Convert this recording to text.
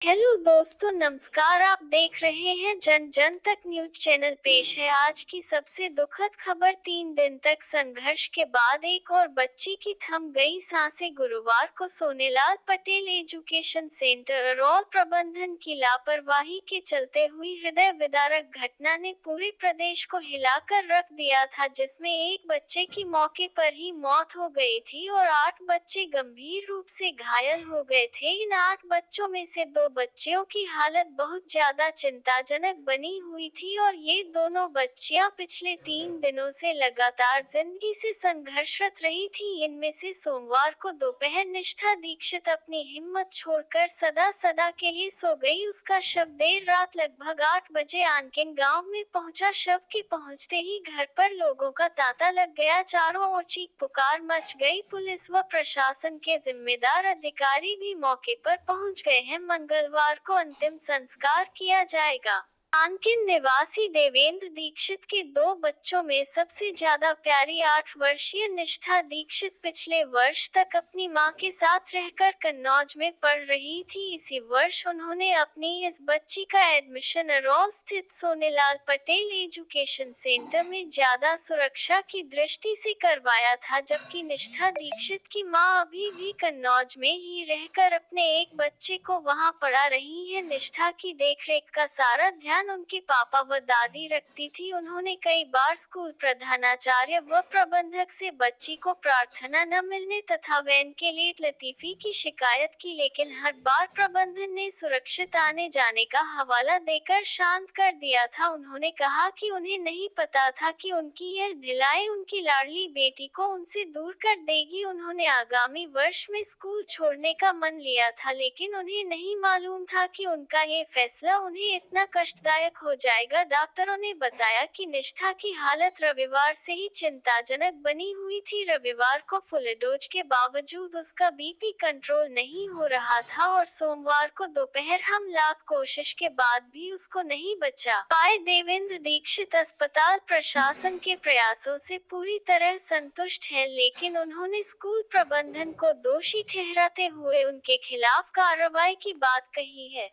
Hello दोस्तों, नमस्कार। आप देख रहे हैं जन जन तक न्यूज चैनल। पेश है आज की सबसे दुखद खबर। 3 दिन तक संघर्ष के बाद एक और बच्ची की थम गई सांसें। गुरुवार को सोनेलाल पटेल एजुकेशन सेंटर और प्रबंधन की लापरवाही के चलते हुई हृदय विदारक घटना ने पूरे प्रदेश को हिलाकर रख दिया था, जिसमें एक बच्चे की मौके पर ही मौत हो गई थी और 8 बच्चे गंभीर रूप से घायल हो गए थे। इन 8 बच्चों में से 2 बच्चियों की हालत बहुत ज्यादा चिंताजनक बनी हुई थी और ये दोनों बच्चियां पिछले 3 दिनों से लगातार जिंदगी से संघर्षरत रही थी। इनमें से सोमवार को दोपहर निष्ठा दीक्षित अपनी हिम्मत छोड़कर सदा सदा के लिए सो गई। उसका शव देर रात लगभग 8 बजे आनकिन गांव में पहुंचा। शव के पहुंचते ही घर पर लोगों का तांता लग गया। चारों ओर चीख पुकार मच गई। पुलिस व प्रशासन के जिम्मेदार अधिकारी भी मौके पर पहुंच गए हैं। मंगलवार को अंतिम संस्कार किया जाएगा। आनकिन निवासी देवेंद्र दीक्षित के 2 बच्चों में सबसे ज्यादा प्यारी 8 वर्षीय निष्ठा दीक्षित पिछले वर्ष तक अपनी मां के साथ रहकर कन्नौज में पढ़ रही थी। इसी वर्ष उन्होंने अपनी इस बच्ची का एडमिशन अरौल स्थित सोनेलाल पटेल एजुकेशन सेंटर में ज्यादा सुरक्षा की दृष्टि से करवाया था, जबकि निष्ठा दीक्षित की मां अभी भी कन्नौज में ही रहकर अपने एक बच्चे को वहां पढ़ा रही है। निष्ठा की देखरेख का सारा ध्यान उनके पापा व दादी रखती थी। उन्होंने कई बार स्कूल प्रधानाचार्य व प्रबंधक से बच्ची को प्रार्थना न मिलने तथा वैन के लेट लतीफी की शिकायत की, लेकिन हर बार प्रबंधन ने सुरक्षित आने जाने का हवाला देकर शांत कर दिया था। उन्होंने कहा कि उन्हें नहीं पता था कि उनकी यह ढिलाई उनकी लाडली बेटी को उनसे दूर कर देगी। उन्होंने आगामी वर्ष में स्कूल छोड़ने का मन लिया था, लेकिन उन्हें नहीं मालूम था कि उनका ये फैसला उन्हें इतना कष्टदायक हो जाएगा। डॉक्टरों ने बताया कि निष्ठा की हालत रविवार से ही चिंताजनक बनी हुई थी। रविवार को फुल डोज के बावजूद उसका बीपी कंट्रोल नहीं हो रहा था और सोमवार को दोपहर हम लाख कोशिश के बाद भी उसको नहीं बचा पाए। देवेंद्र दीक्षित अस्पताल प्रशासन के प्रयासों से पूरी तरह संतुष्ट है, लेकिन उन्होंने स्कूल प्रबंधन को दोषी ठहराते हुए उनके खिलाफ कार्रवाई की बात कही है।